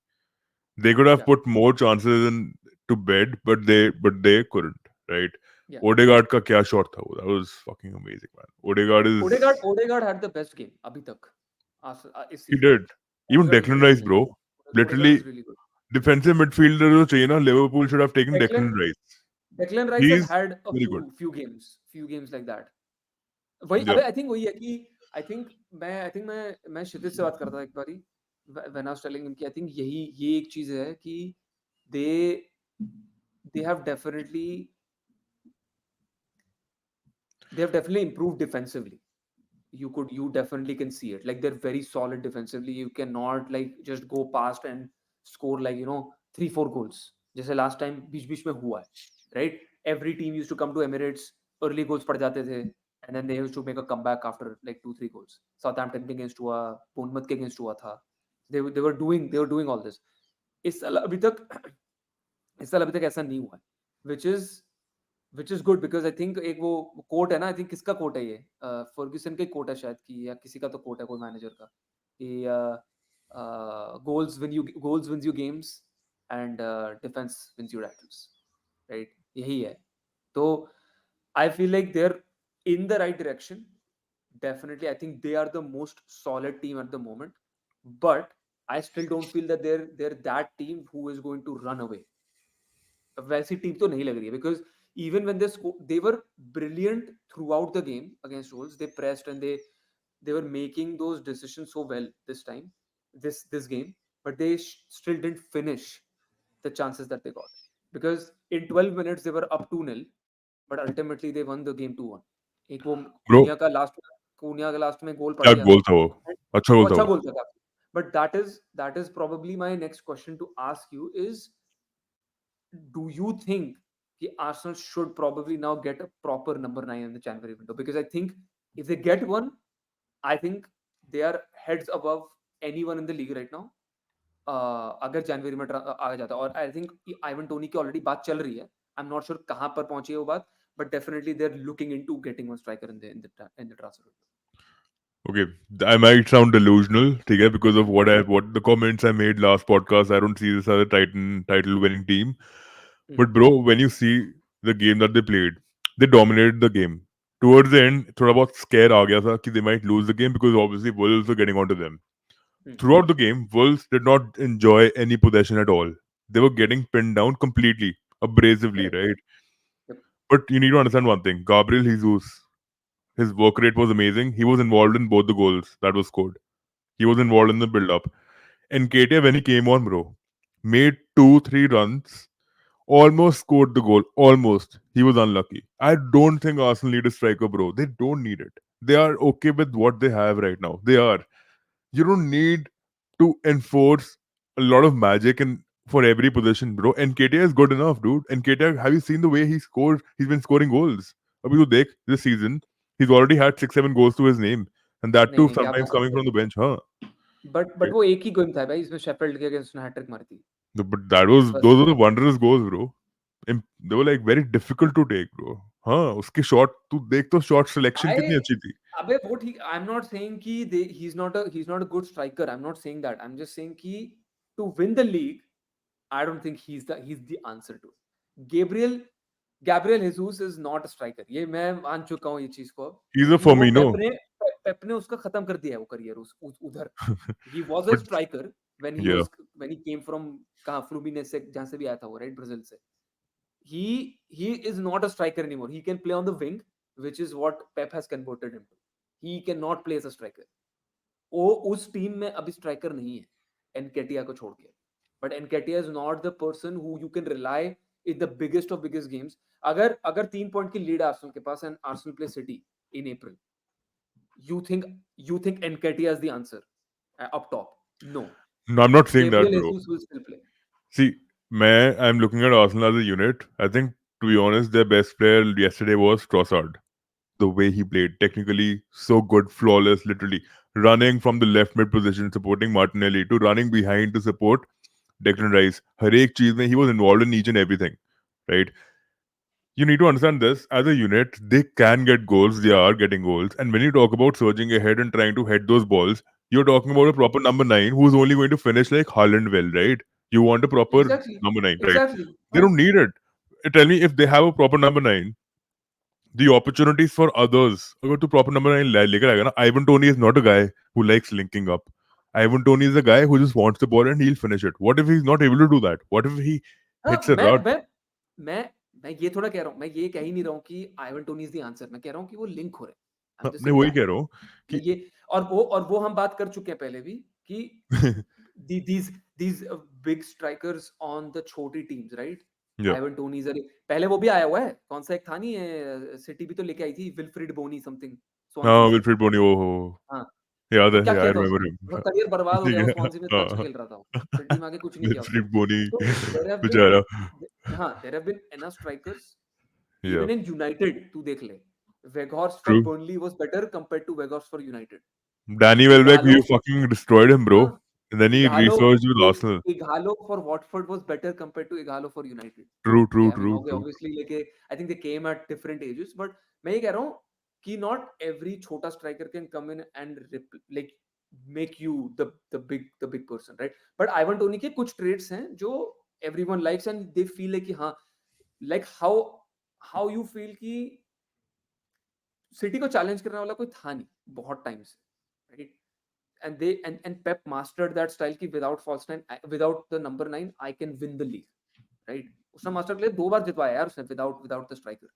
They could have Yeah, put more chances in to bed, but they couldn't, right? yeah. Odegaard का क्या shot था वो? That was fucking amazing, man. Odegaard is Odegaard had the best game अभी तक इस he season में. did. Even Odegaard is Declan really Rice, good. bro. Odegaard Literally is really good. defensive midfielder जो चाहिए ना, Liverpool should have taken Declan Declan Rice. Declan Rice has He's had a very good. few games like that. वही Yeah, अबे I think वही है कि I think मैं क्षितिज से बात करता था एक बारी when I was telling him कि आई थिंक यही ये एक चीज है कि they they have definitely they have definitely improved defensively. You definitely can see it. Like they're very solid defensively. You cannot like just go past and score like 3-4 goals. जैसे last time बीच-बीच में हुआ है, right? Every team used to come to Emirates, early goals पड़ जाते थे, and then they used to make a comeback after like 2-3 goals. Southampton के against हुआ, Bournemouth के against हुआ था. They were doing all this. इस साल अभी तक इस साल अभी तक ऐसा नहीं हुआ है, which is good because I think एक वो कोट है ना, आई थिंक किसका कोट है ये, फर्ग्यूसन का कोट है शायद, कि या किसी का तो कोट है कोई मैनेजर का, कि goals wins you games and defence wins you titles, right? यही है. तो I feel like they are in the right direction. Definitely, I think they are the most solid team at the moment, but I still don't feel that they're that team who is going to run away. वैसी team तो नहीं लग रही है because even when they were brilliant throughout the game against Wolves. They pressed and they were making those decisions so well this time, this game, but they still didn't finish the chances that they got because in 12 minutes they were up 2-0, but ultimately they won the game 2-1. एक वो bro. कुनिया का last में गोल पड़ क्या गया गोल था. था वो? And अच्छा वो गोल था अच्छा वो. गोल था काफी. But that is probably my next question to ask you is, do you think Arsenal should probably now get a proper number 9 in the January window? Because I think if they get one, I think they are heads above anyone in the league right now. अगर जनवरी में आ जाता है, और I think Ivan Tony की already बात चल रही है. आई एम नॉट श्योर कहाँ पर पहुंची है वो बात, but definitely they are looking into getting one striker in the transfer. Okay, I might sound delusional, ठीक है, because of what the comments I made last podcast. I don't see this as a title winning team. But bro, when you see the game that they played, they dominated the game. Towards the end, थोड़ा बहुत scare आ गया था कि they might lose the game because obviously Wolves were getting onto them. Throughout the game, Wolves did not enjoy any possession at all. They were getting pinned down completely, abrasively, Correct. right? Yep. But you need to understand one thing. Gabriel Jesus, his work rate was amazing. He was involved in both the goals that was scored. He was involved in the build-up. And KT, when he came on, bro, made 2-3 runs, almost scored the goal. Almost. He was unlucky. I don't think Arsenal need a striker, bro. They don't need it. They are okay with what they have right now. They are. You don't need to enforce a lot of magic and for every position, bro. Nketiah is good enough, dude. Nketiah, have you seen the way he scored? He's been scoring goals. Abhi to dekh, this season, he's already had 6-7 goals to his name, and that नहीं too नहीं क्या sometimes बात coming कर from the रहे bench, huh? हो but वो एक ही game था भाई इसमें शेफील्ड के अगेंस्ट उसने हैट्रिक मारी थी But that was बस those are the wondrous goals, bro. They were like very difficult to take, bro. हाँ, उसकी shot तू देख तो shot selection I कितनी अच्छी थी. अबे वो ठीक आई एम नॉट सेइंग कि he's not a good striker I'm not saying that I'm just saying कि to win the league I don't think he's the answer to it Gabriel Jesus is not a striker ये मैं मान चुका हूँ ये चीज को अब He's a कि वो Firmino, पेप ने उसका खत्म कर दिया है वो करियर उधर he was a but striker when he yeah, was when he came from कहाँ फ्लूमिनेस से जहाँ से भी आया था वो राइट ब्राजील से he is not a striker anymore he can play on the wing which is what Pep has converted him to he cannot play as a striker वो उस टीम में अभी स्ट्राइकर नहीं है एनकेटिया को छोड़ के but Nketiah is not the person who you can rely in the biggest of biggest games अगर अगर 3 पॉइंट की लीड आर्सेनल के पास and Arsenal play City in April you think you think Nketiah is the answer up top no no, I'm not saying that, Gabriel bro. Jesus will still play See, I'm looking at Arsenal as a unit. I think, to be honest, their best player yesterday was Trossard. The way he played, technically so good, flawless, literally running from the left mid position, supporting Martinelli, to running behind to support Declan Rice. हर एक चीज में he was involved in each and everything, right? You need to understand this as a unit. They can get goals. They are getting goals. And when you talk about surging ahead and trying to head those balls, you're talking about a proper number nine who's only going to finish like Haaland well, right? You want a proper exactly number nine, right? exactly They don't need it. Tell me if they have a proper number nine, the opportunities for others. अगर तू proper number nine लेकर आएगा ना, Ivan Toney is not a guy who likes linking up. Ivan Toney is a guy who just wants the ball and he'll finish it. What if he's not able to do that? What if he हाँ hits a rut? मैं मैं ये थोड़ा कह रहा हूँ मैं ये कह ही नहीं रहा हूँ कि Ivan Tony is the answer मैं कह रहा हूँ कि वो लिंक हो रहे हैं आई एम जस्ट मैं सेइंग वही दैट कह रहा हूँ मैं कि ये और वो हम बात कर चुके हैं पहले भी कि these big strikers on the छोटी teams right yeah. Ivan Tony पहले वो भी आया हुआ है कौन सा एक था नहीं है सिटी भी तो लेके आई थी विल्फ्रेड बोनी समथिंग स्वानसी हाँ, से विल्फ्रेड बोनी, ओहो! हाँ याद और है, क्या आई किया था रिमेंबर उसने हिम. उसका करियर बर्बाद हो गया वो स्वानसी में इतना अच्छा हाँ, खेल रहा था सिटी में आके कुछ नहीं किया उसने विल्फ्रेड बोनी तो देयर हैव बीन बेचारा. हाँ there have been enough strikers Yeah, even in United तू देख ले Weghorst for true. Burnley was better compared to Weghorst for United Danny Welbeck, Igalo we fucking destroyed him, हाँ bro. And then he Igalo resurged with Arsenal. Igalo for Watford was better compared to Igalo for United True, okay true, I mean true, okay true. obviously लेके I think they came at different ages but मैं ये कह रहा हूँ कि not every छोटा striker can come in and like make you the big person right but Ivan Toney के कुछ traits हैं जो everyone likes and they feel like कि हाँ like how you feel कि सिटी को चैलेंज करने वाला कोई था नहीं बहुत टाइम से right and Pep mastered that style कि without false nine without the number 9 I can win the league right उसने मास्टर के लिए 2 बार जितवाया यार उसने without the striker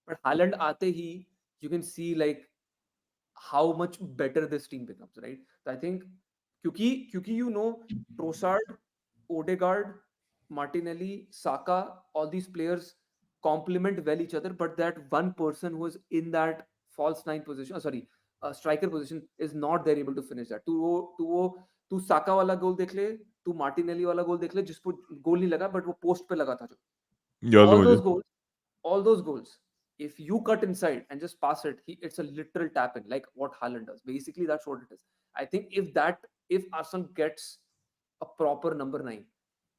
but Haaland आते ही you can see like how much better this team becomes, right? So I think क्योंकि you know Trossard, Odegaard, Martinelli, Saka, all these players complement well each other, but that one person who is in that false nine position, striker position is not there able to finish that. तू साका वाला गोल देख ले, तू Martinelli वाला गोल देख ले, जिसको गोल नहीं लगा बट वो पोस्ट पे लगा था जो. याद है All मुझे. those goals, all those goals. If you cut inside and just pass it, it's a literal tap in, like what Haaland does. Basically, that's what it is. I think if Arsenal gets a proper number 9,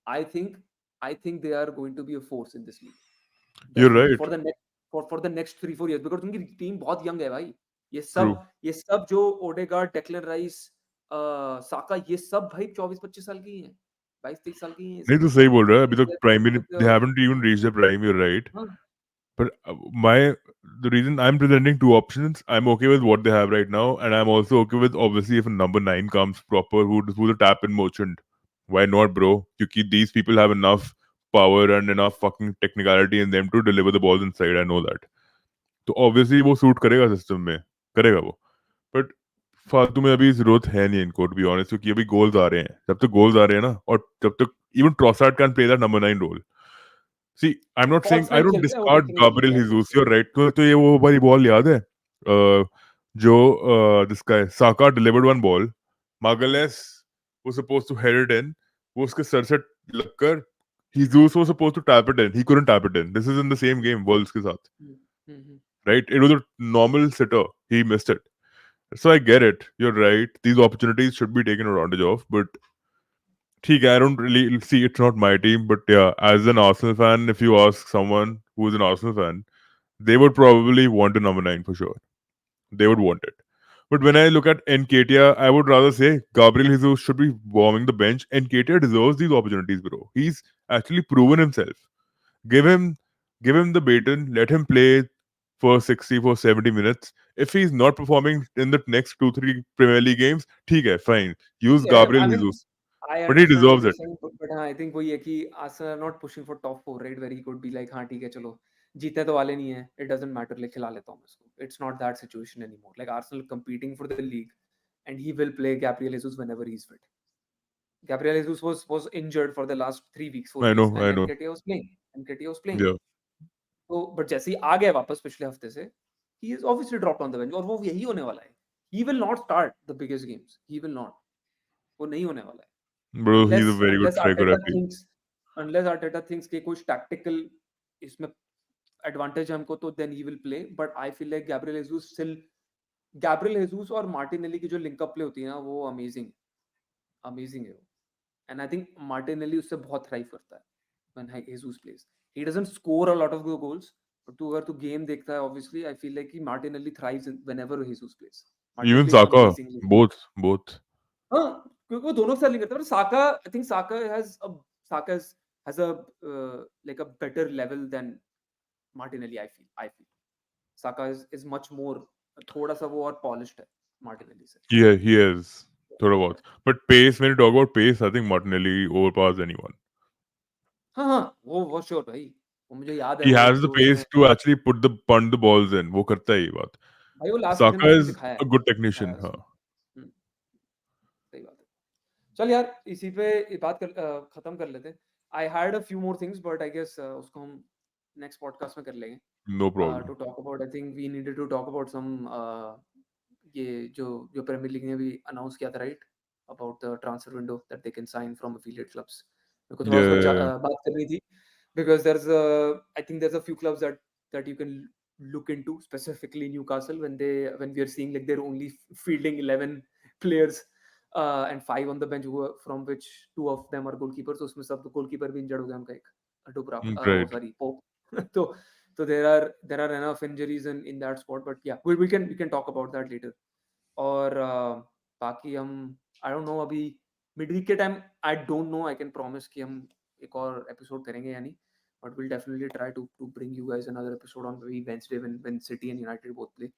I think I think they are going to be a force in this league. You're Definitely right. for the next 3-4 years because उनकी team बहुत young है भाई. ये सब True. ये सब जो Odegaard, Declan rice, साका ये सब भाई 24-25 साल की ही हैं. 22-23 साल की ही हैं ये नहीं सब. तो सही बोल रहा है. अभी तक They're- प्राइम भी they're- they they're- haven't even reached the prime. You're right. हाँ, But the reason I'm presenting two options, I'm okay with what they have right now, and I'm also okay with obviously if a number nine comes proper, who's a tap in merchant. Why not, bro? Because these people have enough power and enough fucking technicality in them to deliver the balls inside. I know that. तो obviously वो suit करेगा system में, करेगा वो. But फालतू में अभी जरूरत है नहीं इनको, टू बी ऑनेस्ट, क्योंकि अभी गोल्स आ रहे हैं. जब तक गोल्स आ रहे हैं ना, और जब तक even Trossard can play that number 9 role. See, I am not saying, false I nine don't खेलता है वो डिस्कार्ड टेक्निकली गाब्रिएल यार जीसस, यू आर राइट. तो ये वो वाली बॉल याद है, जो this guy Saka delivered one ball, Magalhaes was supposed to head it in, वो उसके सर से लगकर Jesus was supposed to tap it in. He couldn't tap it in. This is in the same game, Wolves के साथ, हम्म, right? It was a normal sitter. He missed it. So I get it. You're right. These opportunities should be taken advantage of. But ठीक है, I don't really see, it's not my team. But yeah, as an Arsenal fan, if you ask someone who's an Arsenal fan, they would probably want a number 9 for sure. They would want it. But when I look at Nketiah, I would rather say Gabriel Jesus should be warming the bench. Nketiah deserves these opportunities, bro. He's actually proven himself. Give him, give him the baton. Let him play for 60, for 70 minutes. If he's not performing in the next 2, 3 Premier League games, ठीक है, fine. Use yeah, I Gabriel mean, Jesus. I But he understand what deserves you're it. saying, but हाँ, I think वही है कि Arsenal are not pushing for top four, right? Where he could be like, हाँ ठीक है, चलो जीतने तो वाले नहीं है, it doesn't matter, like खिला लेता हूँ मैं इसको. It's not that situation anymore. Like Arsenal competing for the league, and he will play Gabriel Jesus whenever he's fit. Gabriel Jesus was injured for the last 3 weeks, 4 weeks, and I know. Nketiah was playing. Nketiah was playing. Yeah. तो but जैसे ही आ गया वापस पिछले हफ्ते से, he is obviously dropped on the bench, और वो यही होने वाला है. He will not start the biggest games. He will not. वो नहीं होने वाला है. Bro, he's a unless very good unless striker, I Arteta feel. thinks कि कुछ tactical इसमें advantage है हमको, तो then he will play. But I feel like Gabriel Jesus और Martinelli की जो link up play होती है ना, वो amazing है वो. And I think Martinelli उससे बहुत thrive करता है when Jesus plays. He doesn't score a lot of goals, but अगर तू game देखता है, obviously I feel like कि Martinelli thrives whenever Jesus plays. Martinelli Even plays Saka. amazingly. Both. हाँ, क्योंकि वो दोनों के साथ नहीं करता, पर Saka, I think Saka has like a better level than Martinelli. I feel Saka is much more, थोड़ा सा वो और polished है Martinelli से. Yeah, he is. थोड़ा Yeah. बहुत. But pace, when you talk about pace, I think Martinelli overpowers anyone. हाँ हाँ, वो श्योर भाई, वो मुझे याद है He वो has the जो उसने, pace to actually punt the balls in. वो करता है ये बात. भाई वो लास्ट सीजन में Saka उसने is दिखाया a है, good दिखाया technician. है हाँ. उसने. हम्म, सही बात है. चल यार, इसी पे बात खत्म कर लेते हैं. I had a few more things, but I guess उसको हम नेक्स्ट पॉडकास्ट में कर लेंगे. No To problem. talk about, I think we needed to talk about some ये जो प्रीमियर लीग ने भी अनाउंस किया था, right, about the transfer window that they can sign from affiliate clubs. मेरे को थोड़ा उस पर Yeah. बात करनी थी, because I think there's a few clubs that you can look into, specifically Newcastle, when we are seeing like they're only fielding 11 players and 5 on the bench, from which 2 of them are goalkeepers. उसमें सब goalkeeper भी injured हो गया उनका, एक डुबरा, वो Right. Sorry pope. तो there are enough injuries in that spot, but yeah, we can talk about that later. और बाकी हम, आई डोंट नो, अभी मिड वीक के time I don't know, I can promise कि हम एक और एपिसोड करेंगे या नहीं, but will definitely try to bring you guys another episode on Wednesday when City and United both play.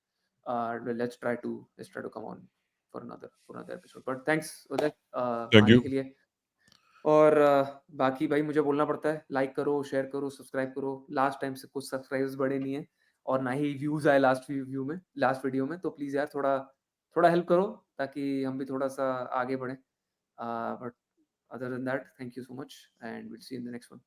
Let's try to come on for another episode. But thanks Uday Thank आने you. के लिए. और बाकी भाई मुझे बोलना पड़ता है, लाइक करो, शेयर करो, सब्सक्राइब करो. लास्ट टाइम से कुछ सब्सक्राइबर्स बढ़े नहीं है, और ना ही व्यूज आए लास्ट वीडियो में, तो प्लीज यार थोड़ा थोड़ा हेल्प करो, ताकि हम भी थोड़ा सा आगे बढ़े. But other than that, thank you so much, and will see in the next one.